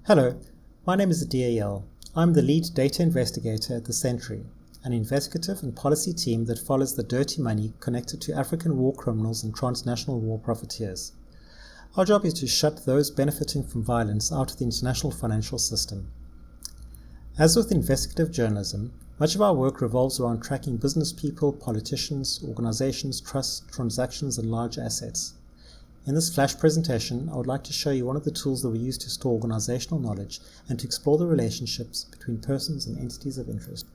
Hello, my name is DAL. I'm the lead data investigator at the Sentry, an investigative and policy team that follows the dirty money connected to African war criminals and transnational war profiteers. Our job is to shut those benefiting from violence out of the international financial system. As with investigative journalism, much of our work revolves around tracking business people, politicians, organizations, trusts, transactions, and large assets. In this flash presentation, I would like to show you one of the tools that we use to store organizational knowledge and to explore the relationships between persons and entities of interest.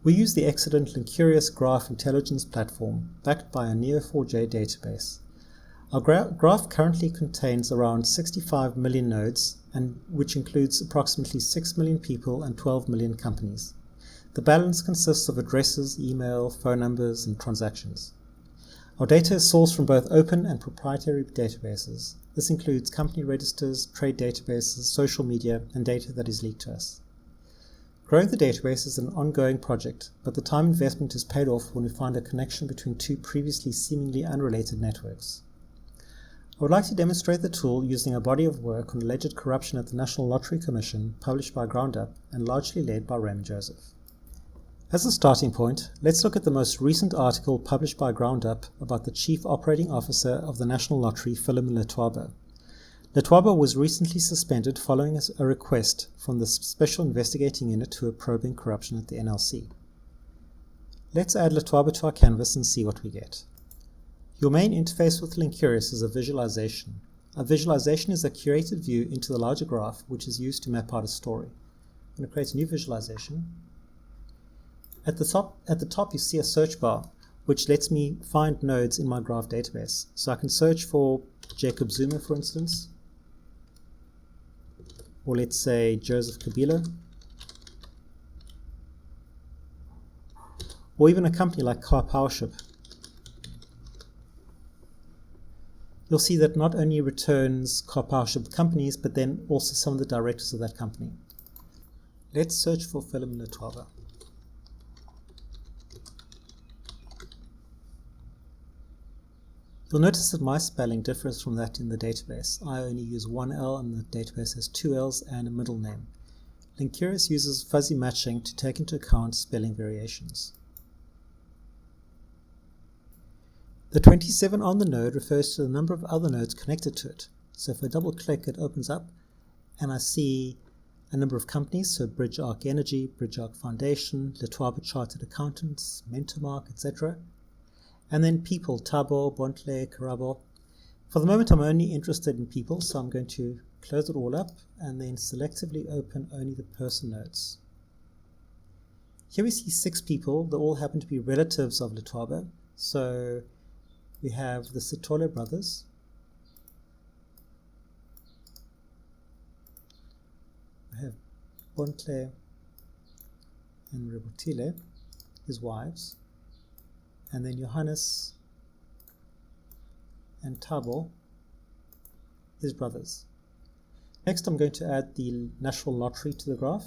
We use the excellent and curious Graph Intelligence platform, backed by a Neo4j database. Our graph currently contains around 65 million nodes, and which includes approximately 6 million people and 12 million companies. The balance consists of addresses, email, phone numbers, and transactions. Our data is sourced from both open and proprietary databases. This includes company registers, trade databases, social media, and data that is leaked to us. Growing the database is an ongoing project, but the time investment is paid off when we find a connection between two previously seemingly unrelated networks. I would like to demonstrate the tool using a body of work on alleged corruption at the National Lottery Commission, published by Groundup and largely led by Raymond Joseph. As a starting point, let's look at the most recent article published by Groundup about the Chief Operating Officer of the National Lottery, Philip Letwaba. Letwaba was recently suspended following a request from the Special Investigating Unit who are probing corruption at the NLC. Let's add Letwaba to our canvas and see what we get. Your main interface with Linkurious is a visualization. A visualization is a curated view into the larger graph, which is used to map out a story. I'm going to create a new visualization. At the top you see a search bar, which lets me find nodes in my graph database. So I can search for Jacob Zuma, for instance, or let's say Joseph Kabila, or even a company like Car Powership. You'll see that not only returns Car Powership companies, but then also some of the directors of that company. Let's search for Philip Letwaba. You'll notice that my spelling differs from that in the database. I only use one L and the database has two L's and a middle name. Linkurious uses fuzzy matching to take into account spelling variations. The 27 on the node refers to the number of other nodes connected to it. So if I double click, it opens up and I see a number of companies, so BridgeArc Energy, BridgeArc Foundation, Letwaba Chartered Accountants, Mentormark, etc. And then people, Tabo, Bontle, Karabo. For the moment, I'm only interested in people, so I'm going to close it all up and then selectively open only the person nodes. Here we see 6 people. They all happen to be relatives of Letwaba. So we have the Sitole brothers, we have Bontle and Rebutile, his wives, and then Johannes and Tabo, his brothers. Next, I'm going to add the National Lottery to the graph.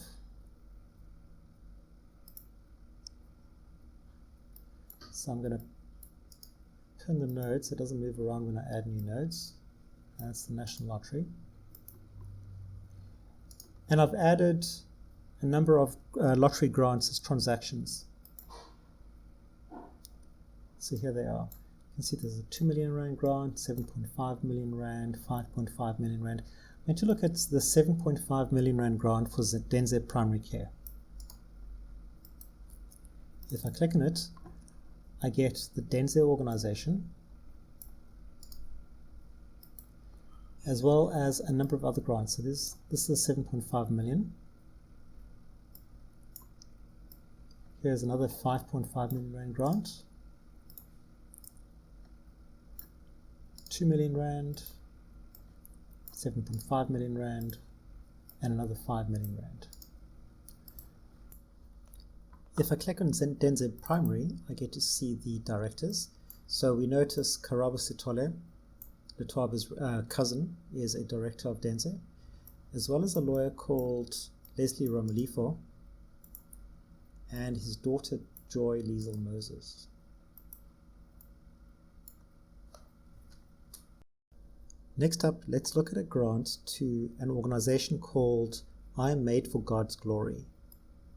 So I'm going to pin the node so it doesn't move around when I add new nodes. That's the National Lottery. And I've added a number of lottery grants as transactions. So here they are. You can see there's a 2 million rand grant, 7.5 million rand, 5.5 million rand. I'm going to look at the 7.5 million rand grant for Denze Primary Care. If I click on it, I get the Denze organization, as well as a number of other grants. So this is 7.5 million. Here's another 5.5 million rand grant. 2 million rand, 7.5 million rand, and another 5 million rand. If I click on Denze Primary, I get to see the directors. So we notice Karabo Sitole, Letwaba's cousin, is a director of Denze, as well as a lawyer called Leslie Romulifo and his daughter Joy Liesel Moses. Next up, let's look at a grant to an organization called I Am Made for God's Glory.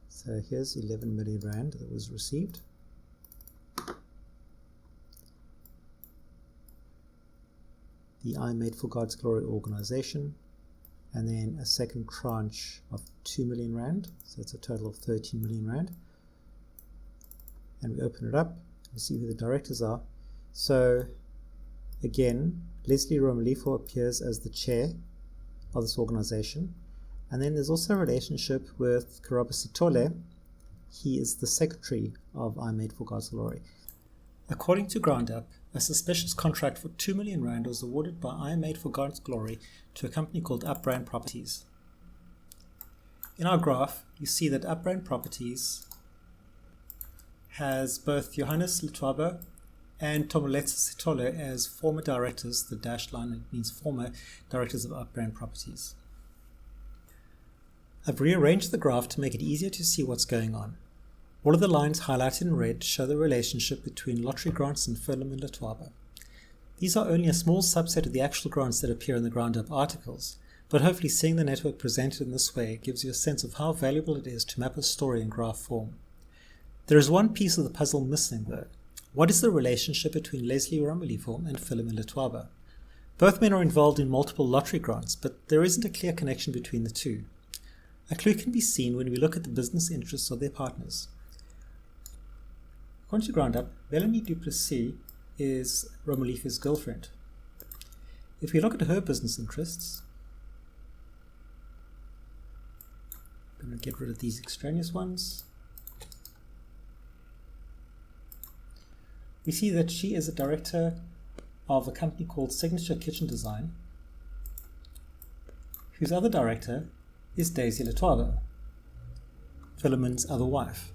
So here's 11 million rand that was received. The I Am Made for God's Glory organization, and then a second tranche of 2 million rand, so it's a total of 13 million rand. And we open it up and see who the directors are. So again, Leslie Romalifo appears as the chair of this organization, and then there's also a relationship with Karaba Sitole. He is the secretary of I Am Made for God's Glory. According to GroundUp, a suspicious contract for 2 million rand was awarded by I Am Made for God's Glory to a company called Upbrand Properties. In our graph, you see that Upbrand Properties has both Johannes Letwaba and Tomoletsa Sitole as former directors. The dashed line means former directors of Upbrand Properties. I've rearranged the graph to make it easier to see what's going on. All of the lines highlighted in red show the relationship between lottery grants and Philip and Letwaba. These are only a small subset of the actual grants that appear in the GroundUp articles, but hopefully seeing the network presented in this way gives you a sense of how valuable it is to map a story in graph form. There is one piece of the puzzle missing though. What is the relationship between Leslie Romalifo and Philip Letwaba? Both men are involved in multiple lottery grants, but there isn't a clear connection between the two. A clue can be seen when we look at the business interests of their partners. According to GroundUp, Melanie Duplessis is Romalifo's girlfriend. If we look at her business interests, I'm going to get rid of these extraneous ones. We see that she is a director of a company called Signature Kitchen Design, whose other director is Daisy Letwaba, Philemon's other wife.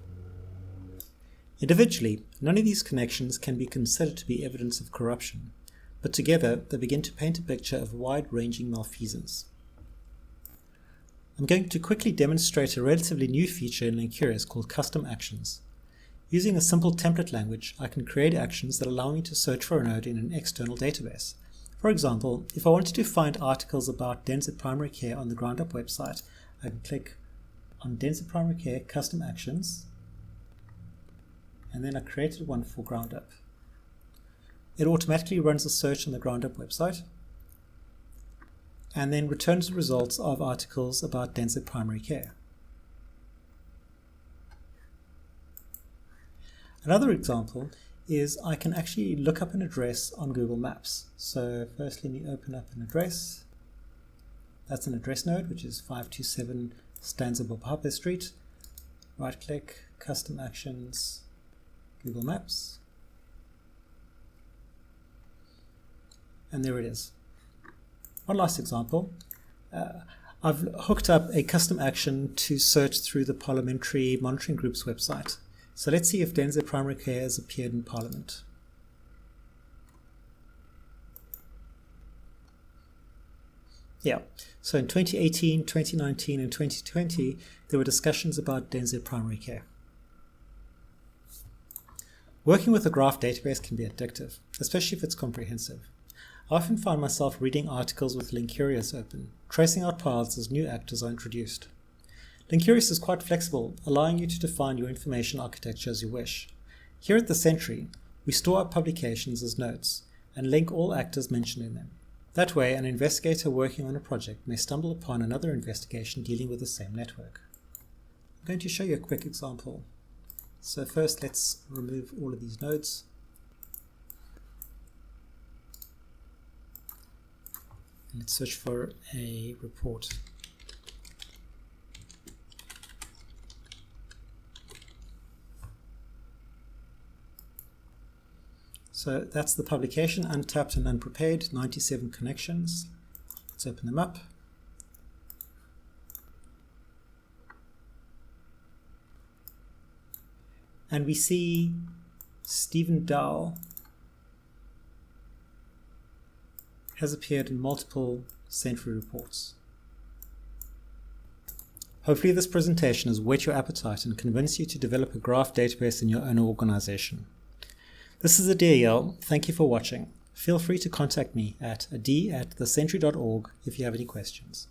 Individually, none of these connections can be considered to be evidence of corruption, but together they begin to paint a picture of wide-ranging malfeasance. I'm going to quickly demonstrate a relatively new feature in Linkurious called Custom Actions. Using a simple template language, I can create actions that allow me to search for a node in an external database. For example, if I wanted to find articles about Denza Primary Care on the GroundUp website, I can click on Denza Primary Care Custom Actions, and then I created one for GroundUp. It automatically runs a search on the GroundUp website, and then returns the results of articles about Denza Primary Care. Another example is I can actually look up an address on Google Maps. So first let me open up an address. That's an address node, which is 527 Stanza Bopape Street. Right click, Custom Actions, Google Maps. And there it is. One last example. I've hooked up a custom action to search through the Parliamentary Monitoring Group's website. So let's see if Denza Primary Care has appeared in Parliament. Yeah, so in 2018, 2019 and 2020, there were discussions about Denza Primary Care. Working with a graph database can be addictive, especially if it's comprehensive. I often find myself reading articles with Linkurious open, tracing out paths as new actors are introduced. Linkurious is quite flexible, allowing you to define your information architecture as you wish. Here at the Sentry, we store our publications as notes and link all actors mentioned in them. That way, an investigator working on a project may stumble upon another investigation dealing with the same network. I'm going to show you a quick example. So first, let's remove all of these nodes. And let's search for a report. So that's the publication, untapped and unprepared, 97 connections. Let's open them up. And we see Stephen Dow has appeared in multiple Sentry reports. Hopefully this presentation has whet your appetite and convinced you to develop a graph database in your own organization. This is the DAL. Thank you for watching. feel free to contact me at d@thesentry.org if you have any questions.